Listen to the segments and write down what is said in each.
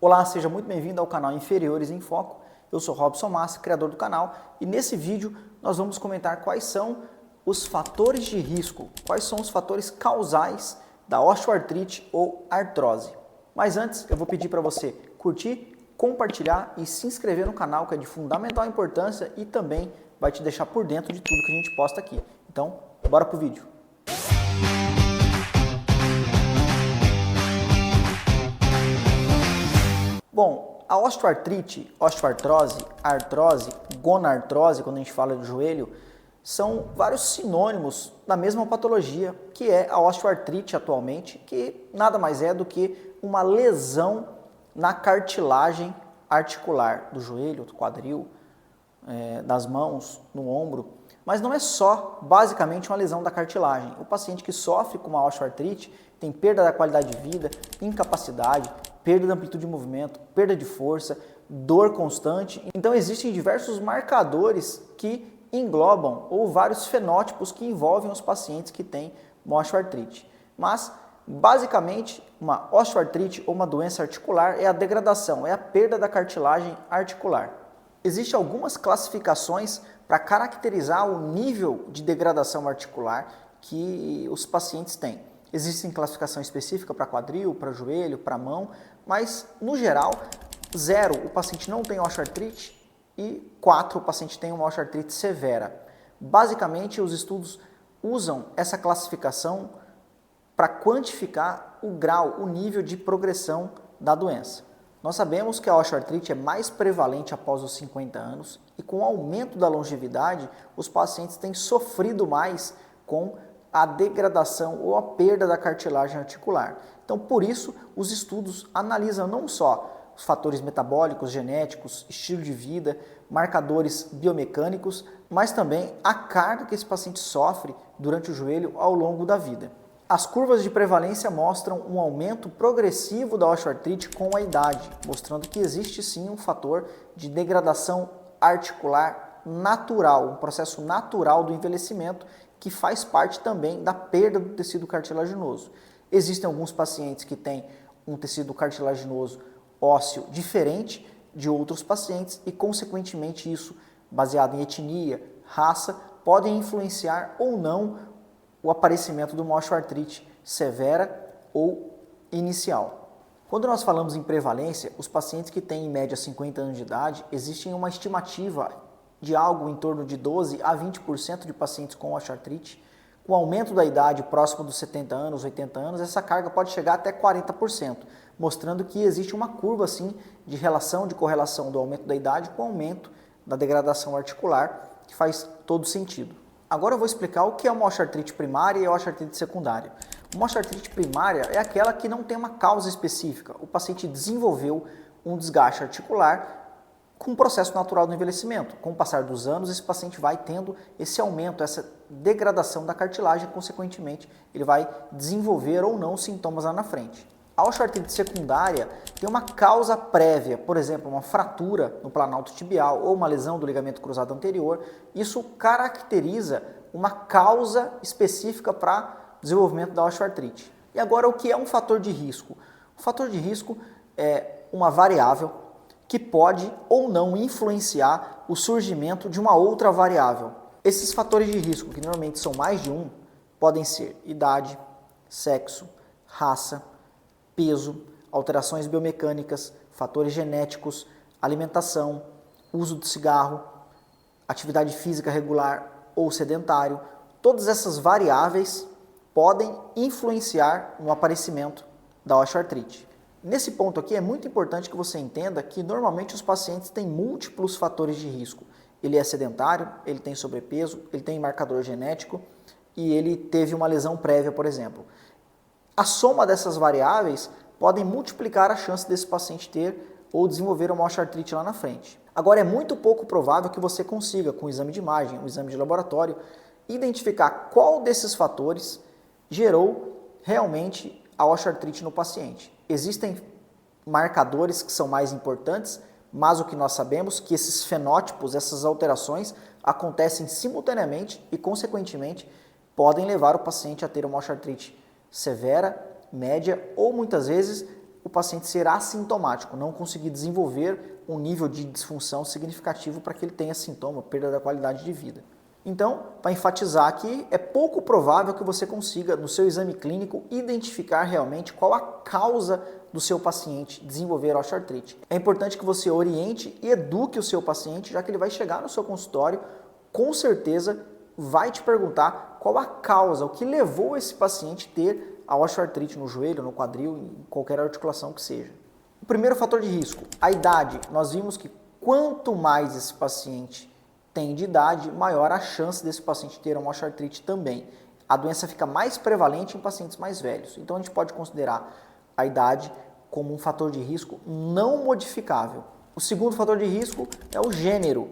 Olá, seja muito bem-vindo ao canal Inferiores em Foco. Eu sou Robson Massa, criador do canal, e nesse vídeo nós vamos comentar quais são os fatores de risco, quais são os fatores causais da osteoartrite ou artrose. Mas antes, eu vou pedir para você curtir, compartilhar e se inscrever no canal, que é de fundamental importância e também vai te deixar por dentro de tudo que a gente posta aqui. Então, bora pro vídeo. Bom, a osteoartrite, osteoartrose, artrose, gonartrose, quando a gente fala de joelho, são vários sinônimos da mesma patologia, que é a osteoartrite atualmente, que nada mais é do que uma lesão na cartilagem articular do joelho, do quadril, das mãos, no ombro. Mas não é só, basicamente, uma lesão da cartilagem. O paciente que sofre com uma osteoartrite tem perda da qualidade de vida, incapacidade, perda da amplitude de movimento, perda de força, dor constante. Então existem diversos marcadores que englobam ou vários fenótipos que envolvem os pacientes que têm uma osteoartrite. Mas, basicamente, uma osteoartrite ou uma doença articular é a degradação, é a perda da cartilagem articular. Existem algumas classificações para caracterizar o nível de degradação articular que os pacientes têm. Existe classificação específica para quadril, para joelho, para mão, mas no geral, 0 o paciente não tem osteoartrite e 4 o paciente tem uma osteoartrite severa. Basicamente, os estudos usam essa classificação para quantificar o grau, o nível de progressão da doença. Nós sabemos que a osteoartrite é mais prevalente após os 50 anos e com o aumento da longevidade, os pacientes têm sofrido mais com a degradação ou a perda da cartilagem articular. Então, por isso, os estudos analisam não só os fatores metabólicos, genéticos, estilo de vida, marcadores biomecânicos, mas também a carga que esse paciente sofre durante o joelho ao longo da vida. As curvas de prevalência mostram um aumento progressivo da osteoartrite com a idade, mostrando que existe sim um fator de degradação articular natural, um processo natural do envelhecimento que faz parte também da perda do tecido cartilaginoso. Existem alguns pacientes que têm um tecido cartilaginoso ósseo diferente de outros pacientes e, consequentemente, isso, baseado em etnia, raça, podem influenciar ou não o aparecimento de uma osteoartrite severa ou inicial. Quando nós falamos em prevalência, os pacientes que têm em média 50 anos de idade, existe uma estimativa de algo em torno de 12 a 20% de pacientes com osteoartrite. Com o aumento da idade próximo dos 70 anos, 80 anos, essa carga pode chegar até 40%, mostrando que existe uma curva assim de relação, de correlação do aumento da idade com o aumento da degradação articular, que faz todo sentido. Agora eu vou explicar o que é uma osteoartrite primária e a osteoartrite secundária. Uma osteoartrite primária é aquela que não tem uma causa específica. O paciente desenvolveu um desgaste articular com o processo natural do envelhecimento. Com o passar dos anos, esse paciente vai tendo esse aumento, essa degradação da cartilagem, consequentemente, ele vai desenvolver ou não sintomas lá na frente. A osteoartrite secundária tem uma causa prévia, por exemplo, uma fratura no planalto tibial ou uma lesão do ligamento cruzado anterior. Isso caracteriza uma causa específica para o desenvolvimento da osteoartrite. E agora, o que é um fator de risco? O fator de risco é uma variável que pode ou não influenciar o surgimento de uma outra variável. Esses fatores de risco, que normalmente são mais de um, podem ser idade, sexo, raça, peso, alterações biomecânicas, fatores genéticos, alimentação, uso de cigarro, atividade física regular ou sedentário. Todas essas variáveis podem influenciar no aparecimento da osteoartrite. Nesse ponto aqui é muito importante que você entenda que normalmente os pacientes têm múltiplos fatores de risco. Ele é sedentário, ele tem sobrepeso, ele tem marcador genético e ele teve uma lesão prévia, por exemplo. A soma dessas variáveis podem multiplicar a chance desse paciente ter ou desenvolver uma osteoartrite lá na frente. Agora, é muito pouco provável que você consiga, com o exame de imagem, o exame de laboratório, identificar qual desses fatores gerou realmente a osteoartrite no paciente. Existem marcadores que são mais importantes, mas o que nós sabemos é que esses fenótipos, essas alterações, acontecem simultaneamente e, consequentemente, podem levar o paciente a ter uma osteoartrite severa, média ou muitas vezes o paciente ser assintomático, não conseguir desenvolver um nível de disfunção significativo para que ele tenha sintoma, perda da qualidade de vida. Então, para enfatizar aqui, é pouco provável que você consiga, no seu exame clínico, identificar realmente qual a causa do seu paciente desenvolver osteoartrite. É importante que você oriente e eduque o seu paciente, já que ele vai chegar no seu consultório, com certeza vai te perguntar qual a causa, o que levou esse paciente a ter a osteoartrite no joelho, no quadril, em qualquer articulação que seja. O primeiro fator de risco, a idade. Nós vimos que quanto mais esse paciente tem de idade, maior a chance desse paciente ter uma osteoartrite também. A doença fica mais prevalente em pacientes mais velhos. Então a gente pode considerar a idade como um fator de risco não modificável. O segundo fator de risco é o gênero.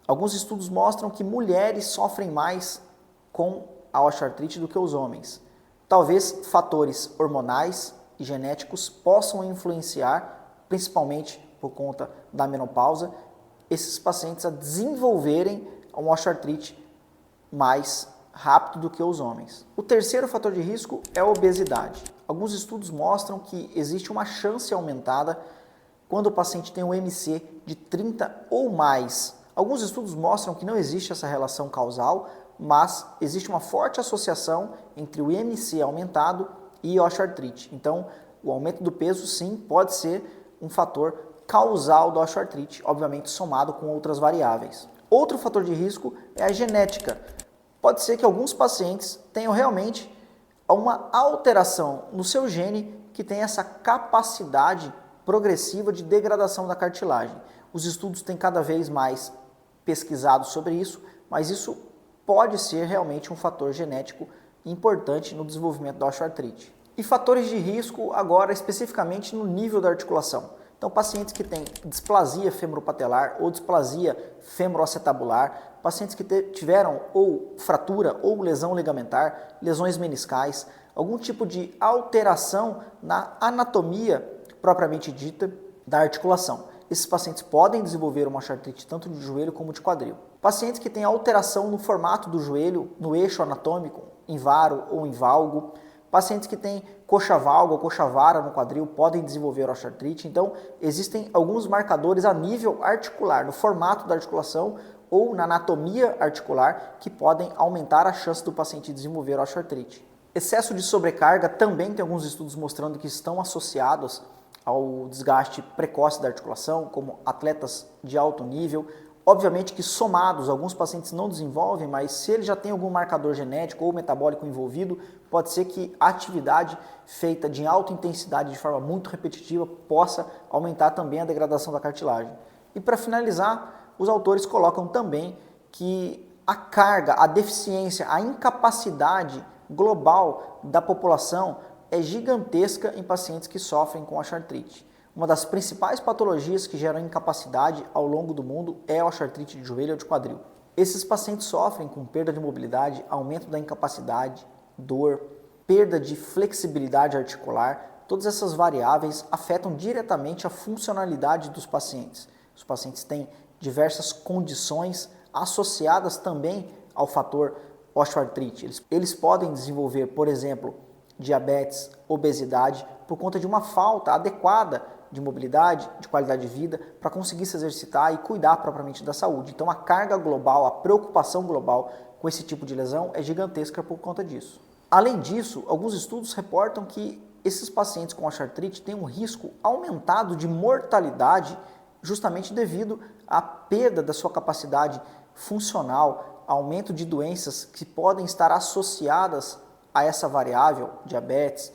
Alguns estudos mostram que mulheres sofrem mais com a osteoartrite do que os homens. Talvez fatores hormonais e genéticos possam influenciar, principalmente por conta da menopausa, esses pacientes a desenvolverem uma osteoartrite mais rápido do que os homens. O terceiro fator de risco é a obesidade. Alguns estudos mostram que existe uma chance aumentada quando o paciente tem um MC de 30 ou mais. Alguns estudos mostram que não existe essa relação causal, mas existe uma forte associação entre o IMC aumentado e osteoartrite. Então, o aumento do peso, sim, pode ser um fator causal da osteoartrite, obviamente somado com outras variáveis. Outro fator de risco é a genética. Pode ser que alguns pacientes tenham realmente uma alteração no seu gene que tem essa capacidade progressiva de degradação da cartilagem. Os estudos têm cada vez mais pesquisado sobre isso, mas isso pode ser realmente um fator genético importante no desenvolvimento da osteoartrite. E fatores de risco agora especificamente no nível da articulação. Então, pacientes que têm displasia femoropatelar ou displasia femoroacetabular, pacientes que tiveram ou fratura ou lesão ligamentar, lesões meniscais, algum tipo de alteração na anatomia propriamente dita da articulação. Esses pacientes podem desenvolver uma osteoartrite tanto de joelho como de quadril. Pacientes que têm alteração no formato do joelho, no eixo anatômico, em varo ou em valgo. Pacientes que têm coxa-valgo ou coxa-vara no quadril podem desenvolver osteoartrite. Então, existem alguns marcadores a nível articular, no formato da articulação ou na anatomia articular, que podem aumentar a chance do paciente desenvolver osteoartrite. Excesso de sobrecarga também tem alguns estudos mostrando que estão associados ao desgaste precoce da articulação, como atletas de alto nível. Obviamente que somados, alguns pacientes não desenvolvem, mas se ele já tem algum marcador genético ou metabólico envolvido, pode ser que a atividade feita de alta intensidade de forma muito repetitiva possa aumentar também a degradação da cartilagem. E para finalizar, os autores colocam também que a carga, a deficiência, a incapacidade global da população é gigantesca em pacientes que sofrem com osteoartrite. Uma das principais patologias que geram incapacidade ao longo do mundo é a osteoartrite de joelho ou de quadril. Esses pacientes sofrem com perda de mobilidade, aumento da incapacidade, dor, perda de flexibilidade articular. Todas essas variáveis afetam diretamente a funcionalidade dos pacientes. Os pacientes têm diversas condições associadas também ao fator osteoartrite. Eles podem desenvolver, por exemplo, diabetes, obesidade, por conta de uma falta adequada de mobilidade, de qualidade de vida, para conseguir se exercitar e cuidar propriamente da saúde. Então a carga global, a preocupação global com esse tipo de lesão é gigantesca por conta disso. Além disso, alguns estudos reportam que esses pacientes com osteoartrite têm um risco aumentado de mortalidade justamente devido à perda da sua capacidade funcional, aumento de doenças que podem estar associadas a essa variável, diabetes,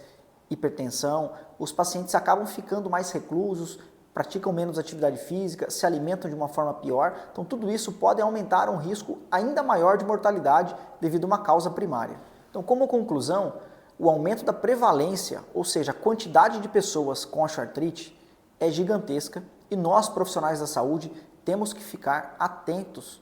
hipertensão. Os pacientes acabam ficando mais reclusos, praticam menos atividade física, se alimentam de uma forma pior. Então tudo isso pode aumentar um risco ainda maior de mortalidade devido a uma causa primária. Então, como conclusão, o aumento da prevalência, ou seja, a quantidade de pessoas com osteoartrite é gigantesca e nós, profissionais da saúde, temos que ficar atentos,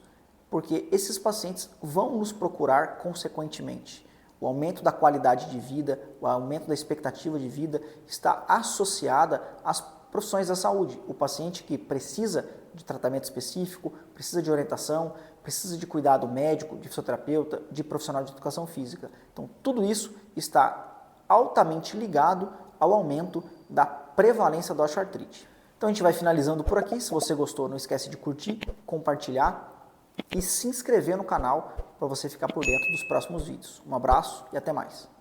porque esses pacientes vão nos procurar consequentemente. O aumento da qualidade de vida, o aumento da expectativa de vida está associada às profissões da saúde. O paciente que precisa de tratamento específico, precisa de orientação, precisa de cuidado médico, de fisioterapeuta, de profissional de educação física. Então, tudo isso está altamente ligado ao aumento da prevalência da osteoartrite. Então a gente vai finalizando por aqui. Se você gostou, não esquece de curtir, compartilhar e se inscrever no canal para você ficar por dentro dos próximos vídeos. Um abraço e até mais.